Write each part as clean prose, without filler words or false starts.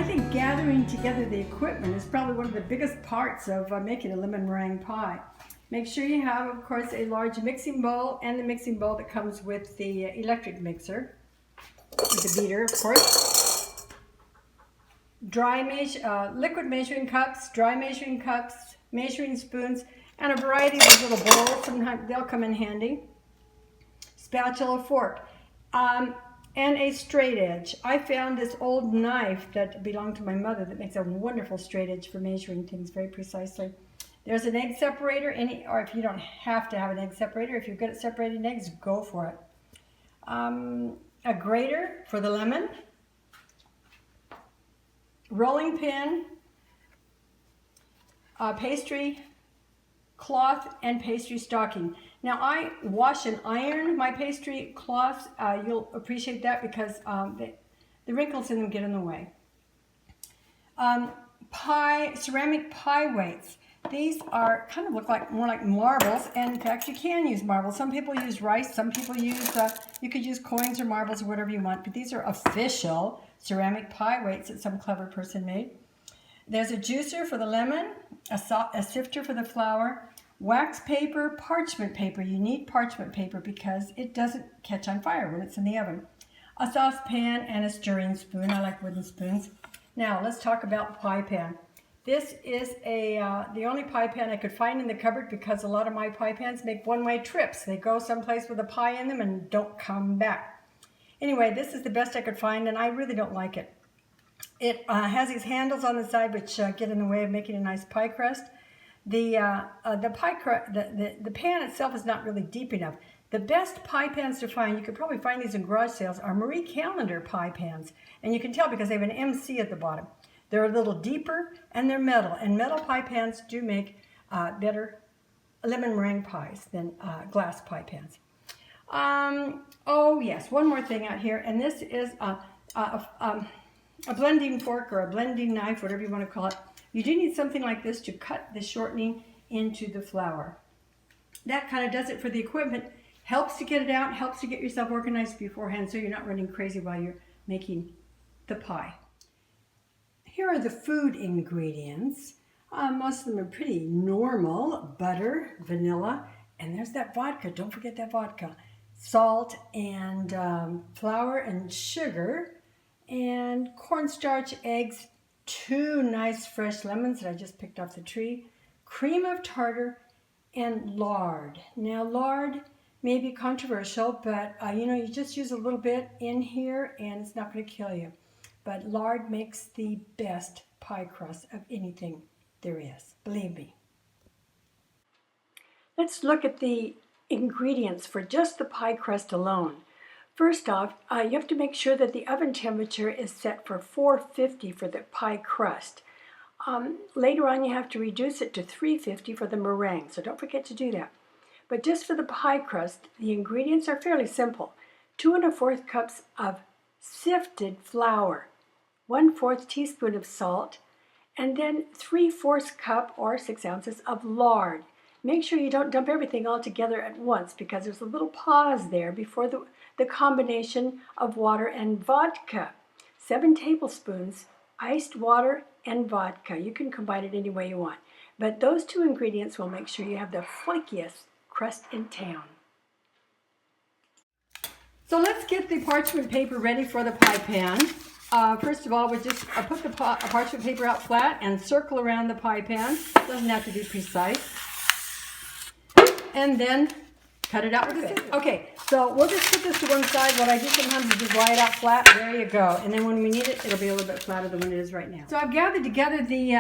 I think gathering together the equipment is probably one of the biggest parts of making a lemon meringue pie. Make sure you have, of course, a large mixing bowl and the mixing bowl that comes with the electric mixer, with the beater, of course. Liquid measuring cups, dry measuring cups, measuring spoons, and a variety of these little bowls. Sometimes they'll come in handy. Spatula, fork, and a straight edge. I found this old knife that belonged to my mother that makes a wonderful straight edge for measuring things very precisely. There's an egg separator, or if you don't have to have an egg separator, if you're good at separating eggs, go for it. A grater for the lemon, rolling pin, pastry cloth, and pastry stocking. Now I wash and iron my pastry cloths. You'll appreciate that because the wrinkles in them get in the way. Ceramic pie weights. These are kind of look like more like marbles, and in fact you can use marbles. Some people use rice, some people use, you could use coins or marbles or whatever you want, but these are official ceramic pie weights that some clever person made. There's a juicer for the lemon, a sifter for the flour, wax paper, parchment paper. You need parchment paper because it doesn't catch on fire when it's in the oven. A saucepan and a stirring spoon. I like wooden spoons. Now let's talk about the pie pan. This is the only pie pan I could find in the cupboard because a lot of my pie pans make one-way trips. They go someplace with a pie in them and don't come back. Anyway, this is the best I could find, and I really don't like it. It has these handles on the side which get in the way of making a nice pie crust. The pan itself is not really deep enough. The best pie pans to find, you could probably find these in garage sales, are Marie Callender pie pans. And you can tell because they have an MC at the bottom. They're a little deeper and they're metal. And metal pie pans do make better lemon meringue pies than glass pie pans. Oh yes, one more thing out here. And this is a blending fork or a blending knife, whatever you want to call it. You do need something like this to cut the shortening into the flour. That kind of does it for the equipment. Helps to get it out, helps to get yourself organized beforehand so you're not running crazy while you're making the pie. Here are the food ingredients. Most of them are pretty normal. Butter, vanilla, and there's that vodka. Don't forget that vodka. Salt and flour and sugar and cornstarch, eggs, 2 nice fresh lemons that I just picked off the tree, cream of tartar, and lard. Now lard may be controversial, but you just use a little bit in here and it's not going to kill you. But lard makes the best pie crust of anything there is, believe me. Let's look at the ingredients for just the pie crust alone. First off, you have to make sure that the oven temperature is set for 450 for the pie crust. Later on you have to reduce it to 350 for the meringue, so don't forget to do that. But just for the pie crust, the ingredients are fairly simple. 2 1/4 cups of sifted flour, 1/4 teaspoon of salt, and then 3/4 cup or 6 ounces of lard. Make sure you don't dump everything all together at once because there's a little pause there before the combination of water and vodka. 7 tablespoons iced water and vodka. You can combine it any way you want. But those 2 ingredients will make sure you have the flakiest crust in town. So let's get the parchment paper ready for the pie pan. First of all, we just put the parchment paper out flat and circle around the pie pan. Doesn't have to be precise. And then cut it out with a scissors. Okay, so we'll just put this to one side. What I do sometimes is just lay it out flat. There you go. And then when we need it, it'll be a little bit flatter than what it is right now. So I've gathered together the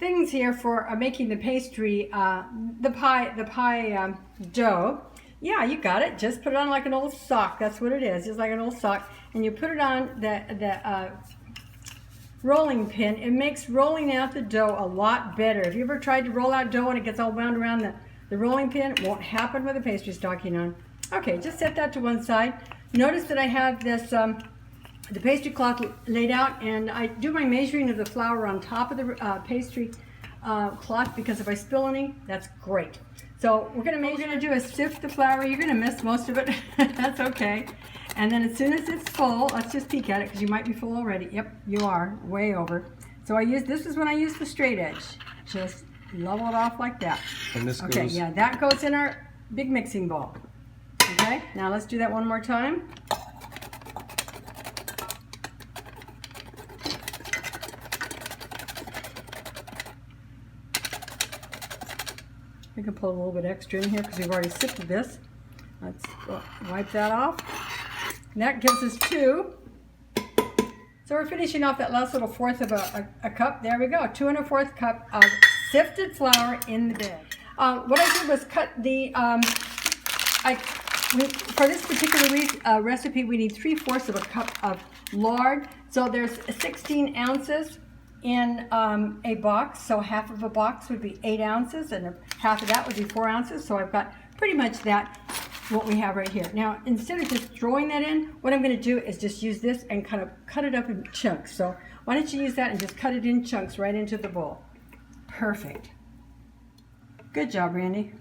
things here for making the pastry, the pie dough. Yeah, you got it. Just put it on like an old sock. That's what it is, just like an old sock. And you put it on the rolling pin. It makes rolling out the dough a lot better. Have you ever tried to roll out dough and it gets all wound around the rolling pin? It won't happen with a pastry stocking on. Okay, just set that to one side. Notice that I have this the pastry cloth laid out, and I do my measuring of the flour on top of the pastry cloth because if I spill any, that's great. So we're gonna do is sift the flour. You're gonna miss most of it. That's okay. And then as soon as it's full, let's just peek at it because you might be full already. Yep, you are way over. So this is when I use the straight edge. Just level it off like that. And this okay, goes... yeah, that goes in our big mixing bowl. Okay, now let's do that one more time. We can pull a little bit extra in here because we've already sifted this. Let's wipe that off. And that gives us 2. So we're finishing off that last little fourth of a cup. There we go, 2 1/4 cup of sifted flour in the bag. What I did was cut the, for this particular recipe, we need 3/4 of a cup of lard. So there's 16 ounces in a box, so half of a box would be 8 ounces, and half of that would be 4 ounces. So I've got pretty much that, what we have right here. Now, instead of just throwing that in, what I'm going to do is just use this and kind of cut it up in chunks. So why don't you use that and just cut it in chunks right into the bowl. Perfect. Good job, Randy.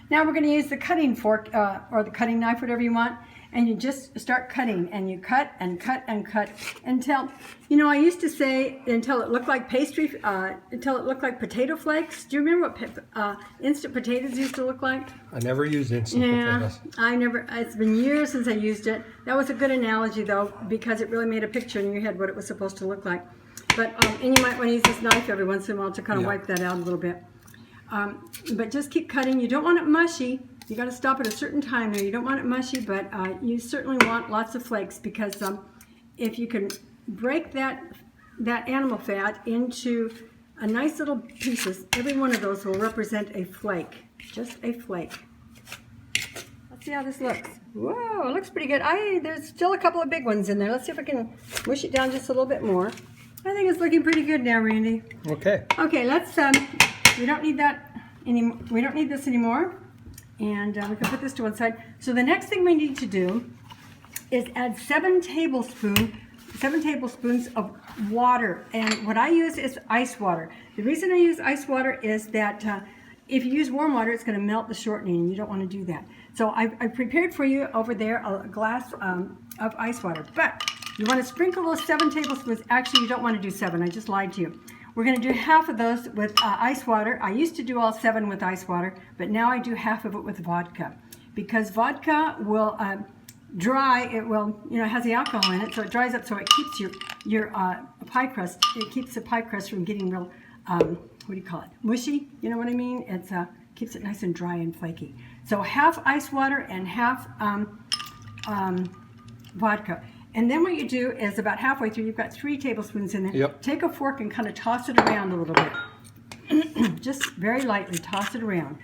Now we're going to use the cutting fork or the cutting knife, whatever you want, and you just start cutting, and you cut and cut and cut until, you know, I used to say until it looked like pastry, until it looked like potato flakes. Do you remember what instant potatoes used to look like? I never used instant potatoes. I never, it's been years since I used it. That was a good analogy though, because it really made a picture in your head what it was supposed to look like. But, and you might want to use this knife every once in a while to kind of wipe that out a little bit. But just keep cutting. You don't want it mushy. You got to stop at a certain time there. You don't want it mushy, but you certainly want lots of flakes, because if you can break that animal fat into a nice little pieces, every one of those will represent a flake, just a flake. Let's see how this looks. Whoa, it looks pretty good. There's still a couple of big ones in there. Let's see if I can mush it down just a little bit more. I think it's looking pretty good now, Randy. Okay. Okay, let's, we don't need that anymore. We don't need this anymore. And we can put this to one side. So the next thing we need to do is add 7 tablespoons of water. And what I use is ice water. The reason I use ice water is that if you use warm water, it's going to melt the shortening, and you don't want to do that. So I prepared for you over there a glass of ice water. But you want to sprinkle those 7 tablespoons. Actually, you don't want to do 7. I just lied to you. We're going to do half of those with ice water. I used to do all 7 with ice water, but now I do half of it with vodka, because vodka will dry. It will, you know, it has the alcohol in it, so it dries up. So it keeps your pie crust. It keeps the pie crust from getting real, what do you call it? Mushy. You know what I mean? It keeps it nice and dry and flaky. So half ice water and half vodka. And then what you do is about halfway through, you've got 3 tablespoons in there. Yep. Take a fork and kind of toss it around a little bit. Just very lightly toss it around.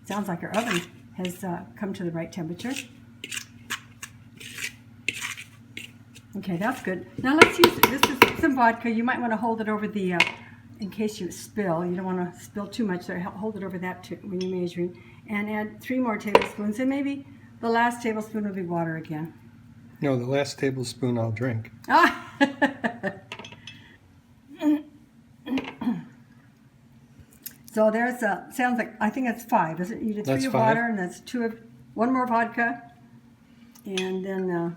Sounds like our oven has come to the right temperature. Okay, that's good. Now let's use, this is some vodka. You might want to hold it over the, in case you spill. You don't want to spill too much, so hold it over that too when you're measuring. And add 3 more tablespoons, and maybe the last tablespoon will be water again. No, the last tablespoon I'll drink. Ah. So there's sounds like, I think it's 5, isn't it? You did 3 of water, and that's 1 more vodka. And then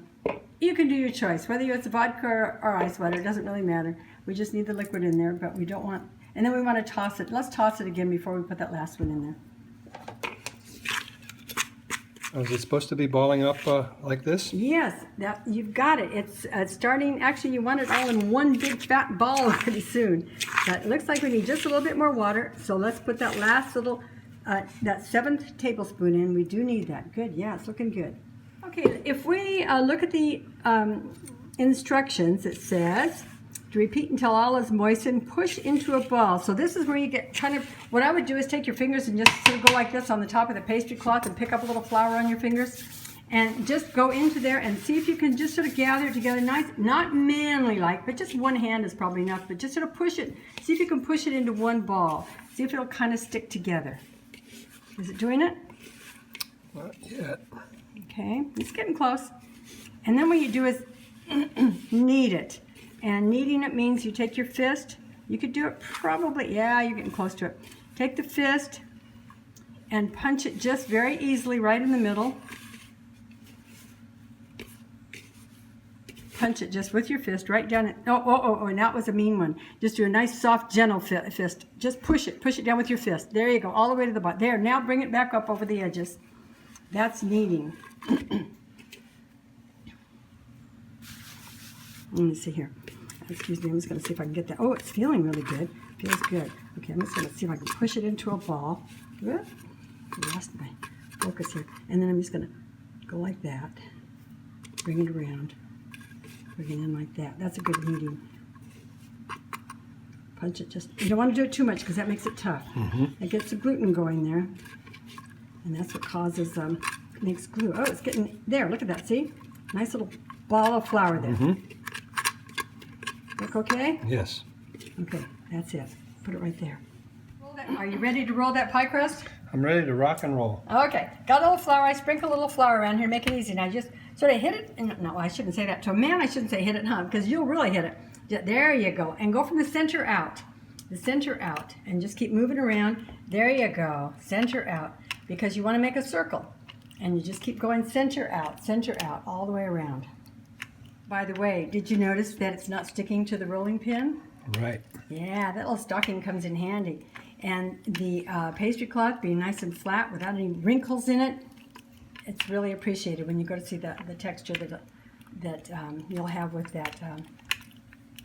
you can do your choice, whether it's vodka or ice water, it doesn't really matter. We just need the liquid in there, but we don't want, and then we want to toss it. Let's toss it again before we put that last one in there. Oh, is it supposed to be balling up like this? Yes, you've got it. It's starting, actually you want it all in one big fat ball pretty soon. But it looks like we need just a little bit more water, so let's put that last little, that 7th tablespoon in. We do need that. Good, yeah, it's looking good. Okay, if we look at the instructions, it says to repeat until all is moistened, push into a ball. So this is where you get kind of, what I would do is take your fingers and just sort of go like this on the top of the pastry cloth and pick up a little flour on your fingers and just go into there and see if you can just sort of gather it together nice, not manly like, but just one hand is probably enough, but just sort of push it. See if you can push it into one ball. See if it'll kind of stick together. Is it doing it? Not yet. Okay, it's getting close. And then what you do is knead it. And kneading it means you take your fist. You could do it probably, yeah, you're getting close to it. Take the fist and punch it just very easily right in the middle. punch it just with your fist right down it. And that was a mean one. Just do a nice, soft, gentle fist. Just push it down with your fist. There you go, all the way to the bottom. There, now bring it back up over the edges. That's kneading. Let me see here. Excuse me, I'm just going to see if I can get that. Oh, it's feeling really good. Feels good. Okay, I'm just going to see if I can push it into a ball. Good. Lost my focus here. And then I'm just going to go like that. Bring it around. Bring it in like that. That's a good kneading. Punch it just. You don't want to do it too much because that makes it tough. It gets the gluten going there. And that's what causes, makes glue. Oh, it's getting there. Look at that. See? Nice little ball of flour there. Look okay? Yes. Okay, that's it. Put it right there. Are you ready to roll that pie crust? I'm ready to rock and roll. Okay, got a little flour. I sprinkle a little flour around here, make it easy. Now just sort of hit it. No, I shouldn't say that. To a man, I shouldn't say hit it, huh? Because you'll really hit it. There you go. And go from the center out. The center out. And just keep moving around. There you go. Center out. Because you want to make a circle. And you just keep going center out, all the way around. By the way, did you notice that it's not sticking to the rolling pin? Right. Yeah, that little stocking comes in handy. And the pastry cloth being nice and flat without any wrinkles in it, it's really appreciated when you go to see the texture that you'll have with that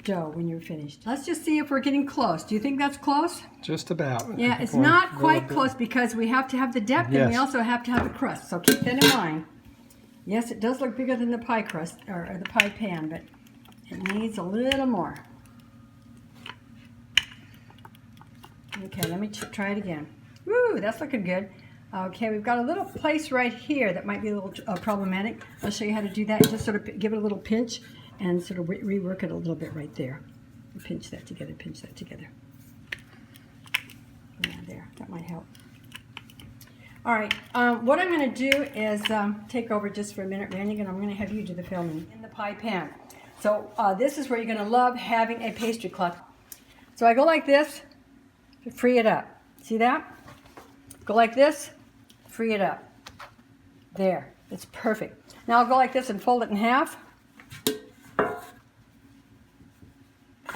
dough when you're finished. Let's just see if we're getting close. Do you think that's close? Just about. Yeah, it's not quite close because we have to have the depth and we also have to have the crust. So keep that in mind. Yes, it does look bigger than the pie crust or the pie pan, but it needs a little more. Okay, let me try it again. Woo, that's looking good. Okay, we've got a little place right here that might be a little problematic. I'll show you how to do that. Just sort of give it a little pinch and sort of rework it a little bit right there. Pinch that together, pinch that together. Yeah, there, that might help. All right, what I'm going to do is take over just for a minute, Randy, and I'm going to have you do the filming in the pie pan. So this is where you're going to love having a pastry cloth. So I go like this to free it up. See that? Go like this, free it up. There, it's perfect. Now I'll go like this and fold it in half.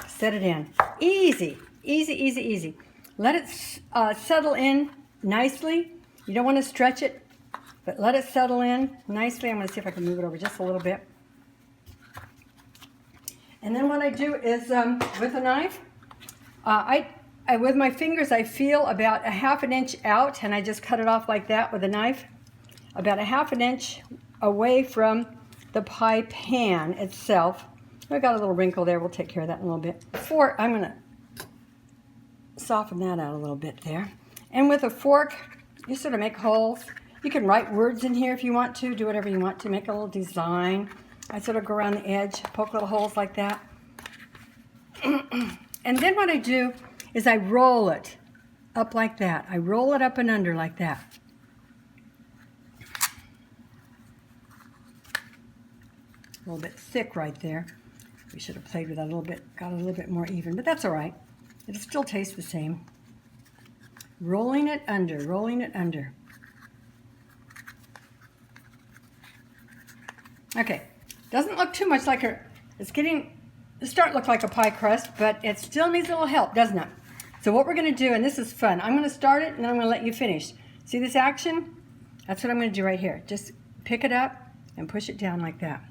Set it in. Easy, easy, easy, easy. Let it settle in nicely. You don't want to stretch it, but let it settle in nicely. I'm going to see if I can move it over just a little bit. And then what I do is with a knife, with my fingers I feel about a 1/2 inch out, and I just cut it off like that with a knife, about a 1/2 inch away from the pie pan itself. I got a little wrinkle there. We'll take care of that in a little bit. I'm going to soften that out a little bit there. And with a fork, you sort of make holes. You can write words in here if you want to, do whatever you want to, make a little design. I sort of go around the edge, poke little holes like that. And then what I do is I roll it up like that. I roll it up and under like that. A little bit thick right there. We should have played with that a little bit, got a little bit more even, but that's all right. It'll still taste the same. Rolling it under, rolling it under. Okay, doesn't look too much like it's starting to look like a pie crust, but it still needs a little help, doesn't it? So what we're going to do, and this is fun, I'm going to start it and then I'm going to let you finish. See this action? That's what I'm going to do right here. Just pick it up and push it down like that.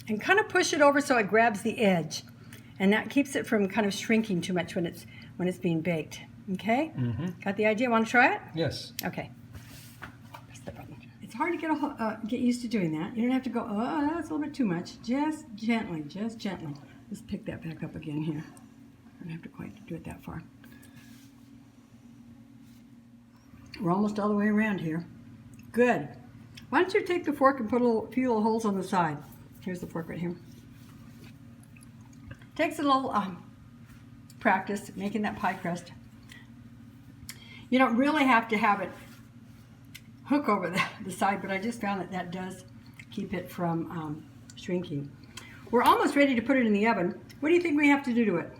And kind of push it over so it grabs the edge. And that keeps it from kind of shrinking too much when it's being baked. Okay? Got the idea? Want to try it? Yes. Okay. Press the button. It's hard to get used to doing that. You don't have to go, oh, that's a little bit too much. Just gently, just gently. Let's pick that back up again here. I don't have to quite do it that far. We're almost all the way around here. Good. Why don't you take the fork and put a few little holes on the side. Here's the fork right here. Takes a little practice making that pie crust. You don't really have to have it hook over the side, but I just found that does keep it from shrinking. We're almost ready to put it in the oven. What do you think we have to do to it?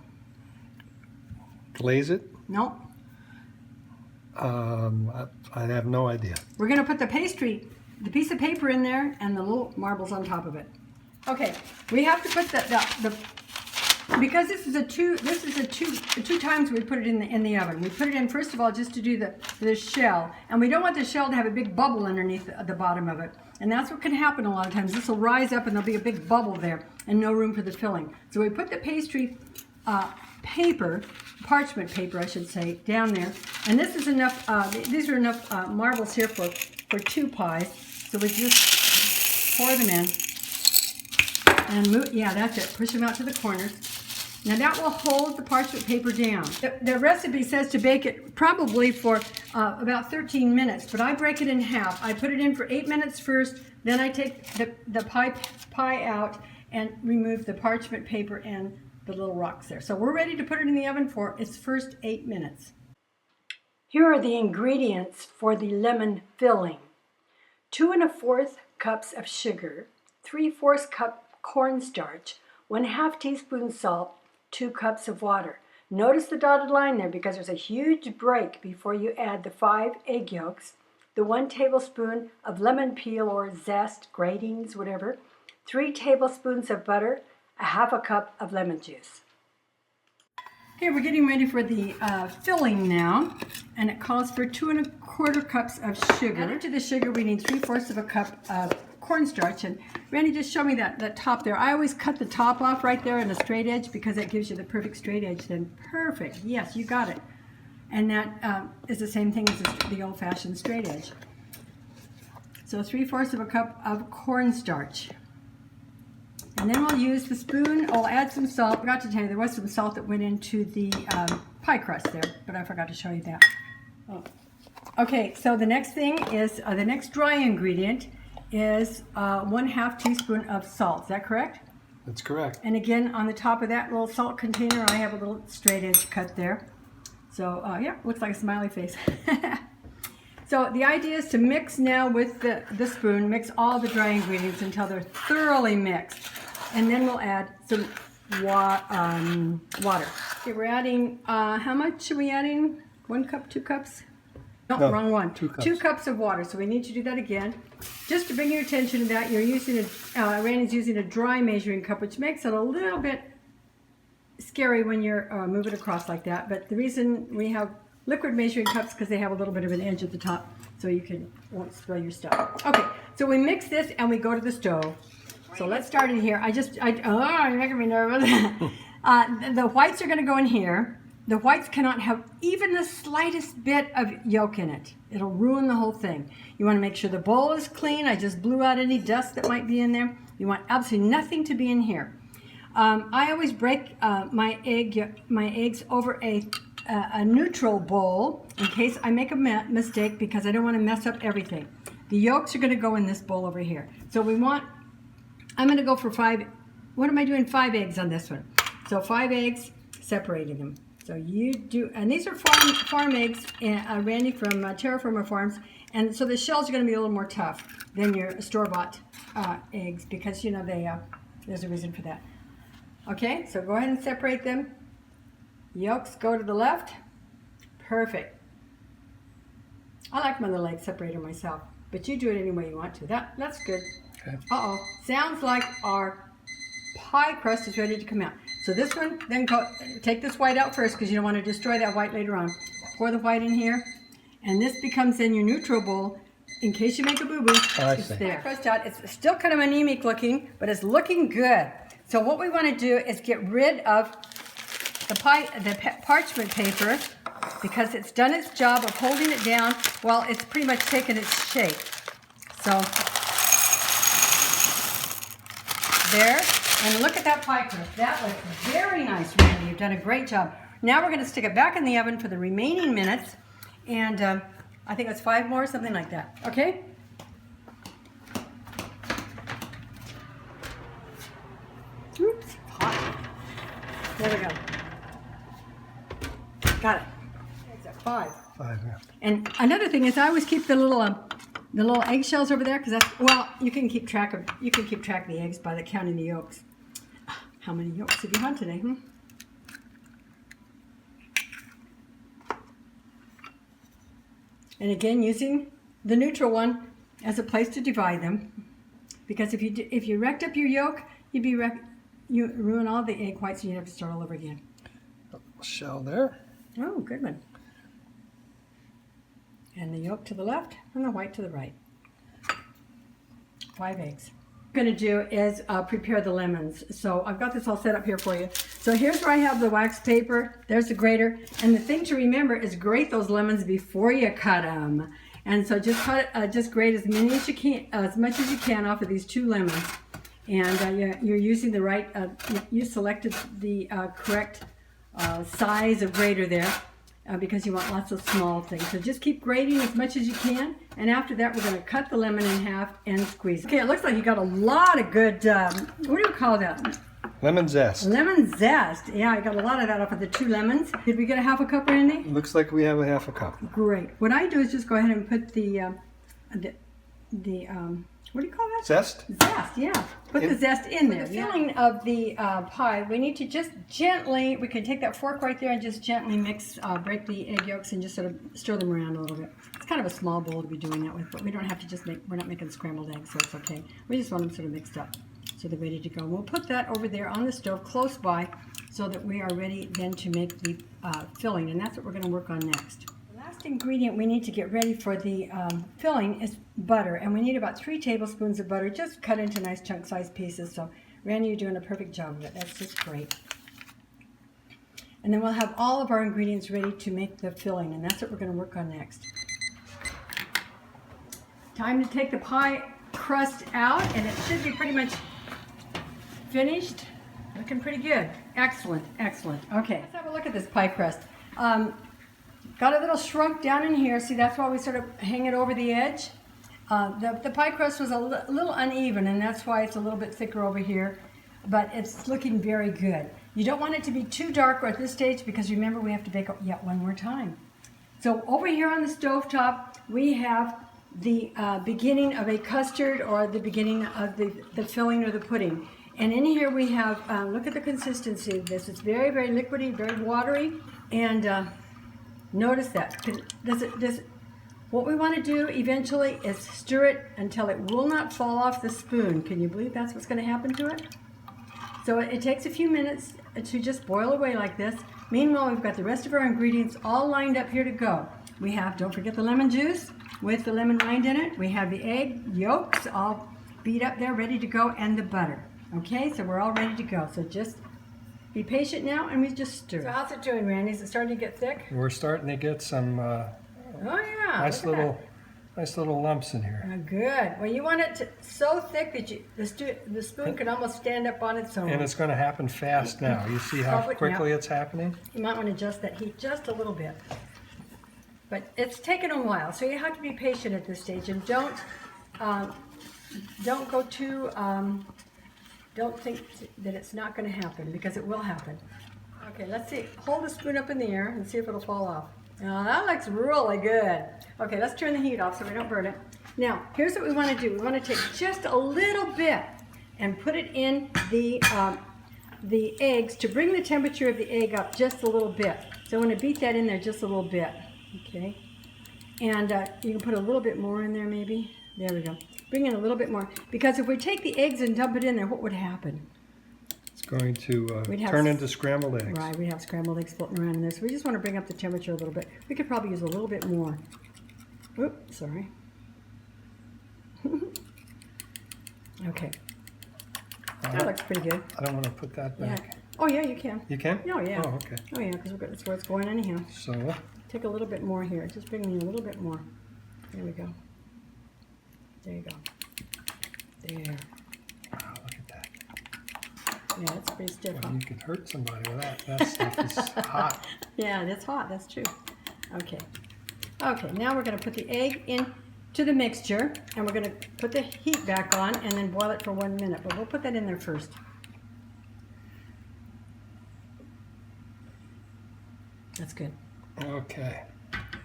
Glaze it? No. I have no idea. We're going to put the pastry the piece of paper in there and the little marbles on top of it. Okay, we have to put the because this is two times we put it in the oven. We put it in first of all just to do the shell, and we don't want the shell to have a big bubble underneath the bottom of it. And that's what can happen a lot of times. This will rise up and there'll be a big bubble there and no room for the filling. So we put the pastry paper, parchment paper I should say, down there. And this is enough, these are enough marbles here for 2 pies. So we just pour them in and move, yeah, that's it. Push them out to the corners. Now that will hold the parchment paper down. The recipe says to bake it probably for about 13 minutes, but I break it in half. I put it in for 8 minutes first, then I take the pie out and remove the parchment paper and the little rocks there. So we're ready to put it in the oven for its first 8 minutes. Here are the ingredients for the lemon filling. 2 1/4 cups of sugar, 3/4 cup cornstarch, 1/2 teaspoon salt, 2 cups of water. Notice the dotted line there because there's a huge break before you add the 5 egg yolks, the 1 tablespoon of lemon peel or zest, gratings, whatever, 3 tablespoons of butter, 1/2 cup of lemon juice. Okay, we're getting ready for the filling now, and it calls for 2 1/4 cups of sugar. Added to the sugar, we need 3/4 cup of cornstarch, and Randy just showed me that top there. I always cut the top off right there in a straight edge because that gives you the perfect straight edge then. Perfect, yes, you got it. And that is the same thing as the old-fashioned straight edge. So 3/4 cup of cornstarch. And then we'll use the spoon. I'll add some salt. I forgot to tell you, there was some salt that went into the pie crust there, but I forgot to show you that. Oh. Okay, so the next thing is, the next dry ingredient is 1/2 teaspoon of salt. Is that correct? That's correct. And again, on the top of that little salt container, I have a little straight edge cut there. So yeah, looks like a smiley face. So the idea is to mix now with the spoon, mix all the dry ingredients until they're thoroughly mixed. And then we'll add some water. Okay, we're adding, how much are we adding? 1 cup, 2 cups? No, wrong one. 2 cups. 2 cups of water. So we need to do that again. Just to bring your attention to that, you're using Randy's using a dry measuring cup, which makes it a little bit scary when you're moving across like that. But the reason we have liquid measuring cups because they have a little bit of an edge at the top, so you won't spill your stuff. Okay, so we mix this and we go to the stove. So let's start in here. You're making me nervous. The whites are going to go in here. The whites cannot have even the slightest bit of yolk in it. It'll ruin the whole thing. You want to make sure the bowl is clean. I just blew out any dust that might be in there. You want absolutely nothing to be in here. I always break my eggs over a neutral bowl in case I make a mistake because I don't want to mess up everything. The yolks are going to go in this bowl over here. So I'm going to go for 5. What am I doing? 5 eggs on this one. So 5 eggs, separating them. So you do, and these are farm eggs, Randy from Terra Firma Farms, and so the shells are going to be a little more tough than your store-bought eggs because you know there's a reason for that. Okay, so go ahead and separate them. Yolks go to the left. Perfect. I like my little egg separator myself, but you do it any way you want to. That's good. Okay. Uh-oh, sounds like our pie crust is ready to come out. So this one, then take this white out first because you don't want to destroy that white later on. Pour the white in here, and this becomes in your neutral bowl in case you make a boo-boo. It's there. Crust out. It's still kind of anemic looking, but it's looking good. So what we want to do is get rid of the parchment paper because it's done its job of holding it down while it's pretty much taken its shape. So there. And look at that pie crust. That looks very nice, Randy. You've done a great job. Now we're going to stick it back in the oven for the remaining minutes. And I think it's 5 more, something like that. Okay? Oops, hot. There we go. Got it. It's at 5. 5, yeah. And another thing is I always keep the little eggshells over there because that's, well, you can keep track of the eggs by counting the yolks. How many yolks have you had today? And again, using the neutral one, as a place to divide them, because if you wrecked up your yolk, you ruin all the egg whites and you'd have to start all over again. Shell there. Oh, good one. And the yolk to the left and the white to the right. 5 eggs. What I'm going to do is prepare the lemons. So I've got this all set up here for you. So here's where I have the wax paper. There's the grater. And the thing to remember is grate those lemons before you cut them. And so just just grate as many as you can, as much as you can off of these 2 lemons. And you're using the right, you selected the correct size of grater there. Because you want lots of small things. So just keep grating as much as you can. And after that, we're going to cut the lemon in half and squeeze. Okay, it looks like you got a lot of good, what do you call that? Lemon zest. Lemon zest. Yeah, I got a lot of that off of the 2 lemons. Did we get a half a cup, Randy? Looks like we have a half a cup. Great. What I do is just go ahead and put the what do you call that? Zest? Zest, yeah. Put the zest in there. The filling of the pie, we need to just gently, we can take that fork right there and just gently mix, break the egg yolks and just sort of stir them around a little bit. It's kind of a small bowl to be doing that with, but we don't have to just we're not making scrambled eggs, so it's okay. We just want them sort of mixed up so they're ready to go. We'll put that over there on the stove close by so that we are ready then to make the filling, and that's what we're going to work on next. Last ingredient we need to get ready for the filling is butter, and we need about 3 tablespoons of butter, just cut into nice chunk-sized pieces. So Randy, you're doing a perfect job of it. That's just great. And then we'll have all of our ingredients ready to make the filling, and that's what we're going to work on next. Time to take the pie crust out, and it should be pretty much finished. Looking pretty good. Excellent, excellent. Okay, let's have a look at this pie crust. Got a little shrunk down in here. See, that's why we sort of hang it over the edge. The pie crust was a little uneven, and that's why it's a little bit thicker over here. But it's looking very good. You don't want it to be too dark at this stage because remember we have to bake it yet one more time. So over here on the stovetop, we have the beginning of a custard or the beginning of the filling or the pudding. And in here we have, look at the consistency of this. It's very, very liquidy, very watery, and notice that. What we want to do eventually is stir it until it will not fall off the spoon. Can you believe that's what's going to happen to it? So it takes a few minutes to just boil away like this. Meanwhile, we've got the rest of our ingredients all lined up here to go. We have, don't forget the lemon juice with the lemon rind in it. We have the egg yolks all beat up there, ready to go, and the butter. Okay, so we're all ready to go. So just be patient now, and we just stir. So how's it doing, Randy? Is it starting to get thick? We're starting to get some oh yeah, nice little lumps in here. Oh, good. Well, you want it so thick that the spoon could almost stand up on its own. And it's going to happen fast now. You see how quickly it's happening? You might want to adjust that heat just a little bit. But it's taken a while, so you have to be patient at this stage, and don't go too. Don't think that it's not going to happen, because it will happen. Okay, let's see. Hold the spoon up in the air and see if it'll fall off. Now that looks really good. Okay, let's turn the heat off so we don't burn it. Now, here's what we want to do. We want to take just a little bit and put it in the eggs to bring the temperature of the egg up just a little bit. So I want to beat that in there just a little bit. Okay, and you can put a little bit more in there maybe. There we go. Bring in a little bit more, because if we take the eggs and dump it in there, what would happen? It's going to turn into scrambled eggs. Right, we'd have scrambled eggs floating around in there. So we just want to bring up the temperature a little bit. We could probably use a little bit more. Oops, sorry. Okay. That looks pretty good. I don't want to put that back. Yeah. Oh yeah, you can. You can? Oh yeah. Oh, okay. Oh yeah, because that's where it's going anyhow. So take a little bit more here. Just bring in a little bit more. There we go. There you go. There. Wow, look at that. Yeah, it's pretty stiff. Well, you could hurt somebody with that. That stuff is hot. Yeah, it's hot. That's true. Okay. Okay, now we're going to put the egg into the mixture, and we're going to put the heat back on and then boil it for 1 minute. But we'll put that in there first. That's good. Okay.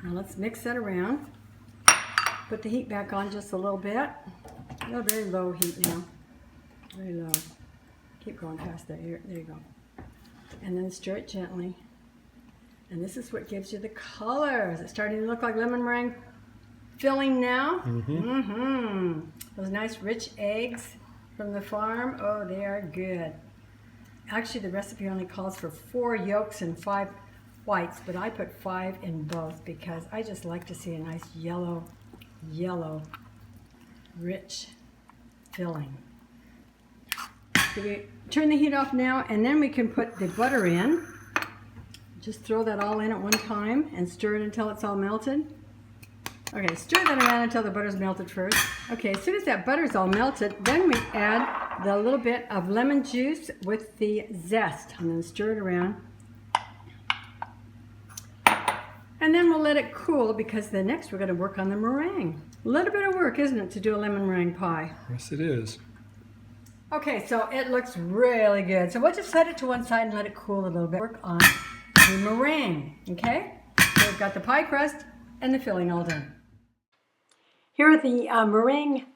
Now let's mix that around. Put the heat back on just a little bit. Oh, very low heat now. Very low. Keep going past that. Here, there you go. And then stir it gently. And this is what gives you the color. Is it starting to look like lemon meringue? filling now. Mm-hmm. Those nice rich eggs from the farm. Oh, they are good. Actually, the recipe only calls for 4 yolks and 5 whites, but I put 5 in both because I just like to see a nice yellow, rich filling. So we turn the heat off now, and then we can put the butter in. Just throw that all in at one time and stir it until it's all melted. Okay, stir that around until the butter's melted first. Okay, as soon as that butter's all melted, then we add the little bit of lemon juice with the zest. I'm going to stir it around. And then we'll let it cool because then next we're going to work on the meringue. A little bit of work, isn't it, to do a lemon meringue pie? Yes, it is. Okay, so it looks really good. So we'll just set it to one side and let it cool a little bit. Work on the meringue, okay? So we've got the pie crust and the filling all done. Here are the meringue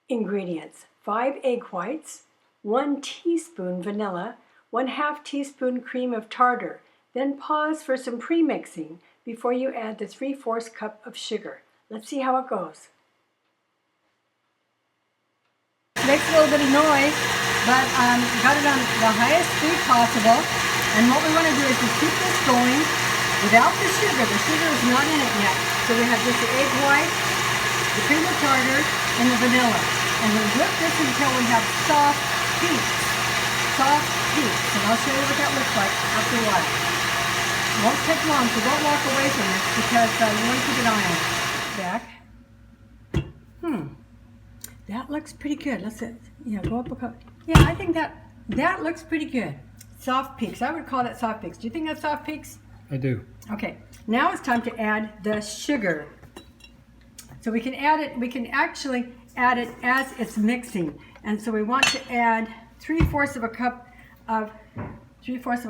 ingredients. 5 egg whites, 1 teaspoon vanilla, 1/2 teaspoon cream of tartar. Then pause for some pre-mixing before you add the 3/4 cup of sugar. Let's see how it goes. Makes a little bit of noise, but got it on the highest speed possible. And what we want to do is just keep this going without the sugar. The sugar is not in it yet. So we have just the egg white, the cream of tartar, and the vanilla. And we'll whip this until we have soft peaks. Soft peaks. And I'll show you what that looks like after a while. It won't take long, so don't walk away from this because you want to keep an eye on it. Back. That looks pretty good. Let's go up a couple. Yeah, I think that looks pretty good. Soft peaks. I would call that soft peaks. Do you think that's soft peaks? I do. Okay, now it's time to add the sugar. So we can add it, we can actually add it as it's mixing. And so we want to add 3/4 of a cup of sugar. So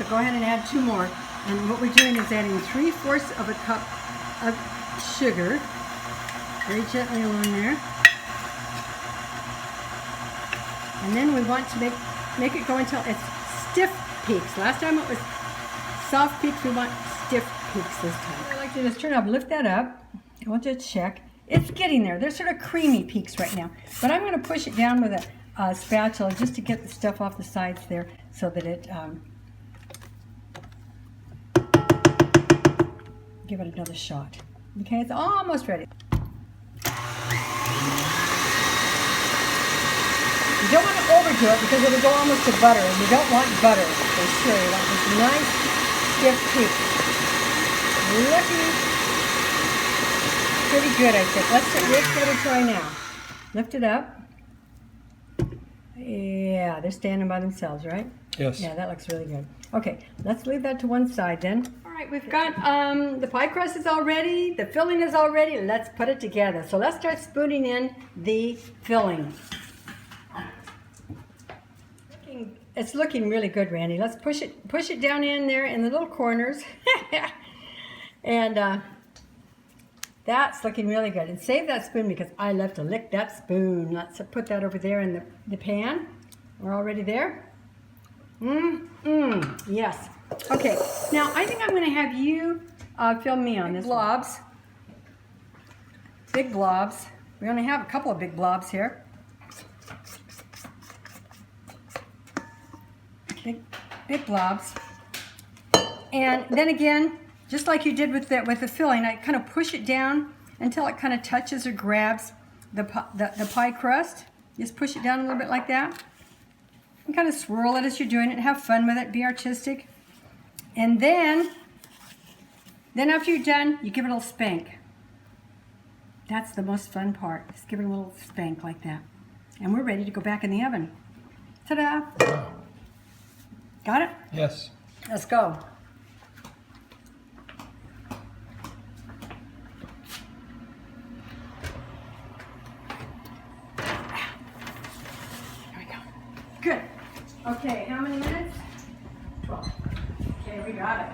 go ahead and add 2 more. And what we're doing is adding 3/4 of a cup of sugar. Very gently along there. And then we want to make it go until it's stiff peaks. Last time it was soft peaks. We want stiff peaks this time. What I like to do is turn up, lift that up. I want to check. It's getting there. They're sort of creamy peaks right now. But I'm going to push it down with a spatula just to get the stuff off the sides there so that it, give it another shot. Okay, it's almost ready. You don't want to overdo it because it'll go almost to butter, and you don't want butter for sure. You want this nice stiff peak. Looking pretty good, I think. Let's give it a try now. Lift it up. Yeah, they're standing by themselves, right? Yes. Yeah, that looks really good. Okay, let's leave that to one side then. All right, we've got the pie crust is all ready. The filling is all ready. Let's put it together. So let's start spooning in the filling. It's looking really good, Randy. Let's push it down in there in the little corners. And that's looking really good. And save that spoon because I love to lick that spoon. Let's put that over there in the pan. We're already there. Yes. Okay. Now I think I'm going to have you film me on this. Blobs. Big blobs. We only have a couple of big blobs here. Big blobs. And then again, just like you did with the filling, I kind of push it down until it kind of touches or grabs the pie crust. Just push it down a little bit like that. And kind of swirl it as you're doing it. Have fun with it. Be artistic. And then after you're done, you give it a little spank. That's the most fun part. Just give it a little spank like that. And we're ready to go back in the oven. Ta-da! Wow. Got it? Yes. Let's go. Here we go. Good. Okay, how many minutes? 12. Okay, we got it.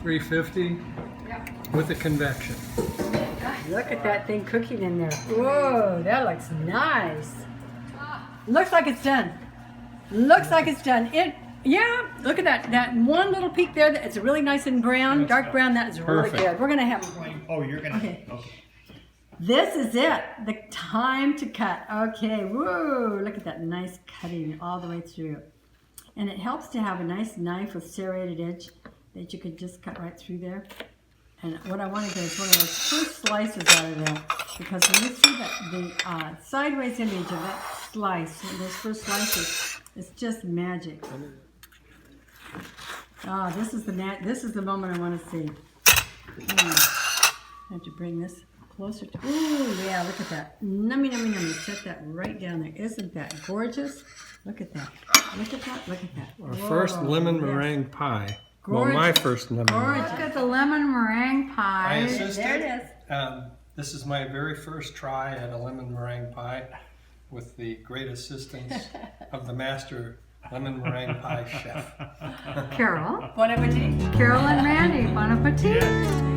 350 Yep. with the convection. Look at that thing cooking in there. Whoa, that looks nice. Looks like it's done. Looks like it's done. Yeah, look at that one little peak there. It's really nice and brown, dark brown. That is really Perfect. good. We're gonna have. Oh, you're gonna. Okay. This is it. The time to cut. Okay, whoa, look at that nice cutting all the way through. And it helps to have a nice knife with serrated edge that you could just cut right through there. And what I want to get is one of those first slices out of there, because when you see the sideways image of that slice, those first slices, it's just magic. Ah, this is the moment I want to see. I have to bring this closer to. Ooh, yeah, look at that. Nummy, nummy, nummy. Set that right down there. Isn't that gorgeous? Look at that. Look at that. Look at that. Our first lemon meringue pie. Well, Gorgeous. my first lemon meringue. Look at the lemon meringue I pie. assisted. There it is. This is my very first try at a lemon meringue pie with the great assistance of the master lemon meringue pie chef. Carol. Bon appetit. Carol and Randy, bon appetit.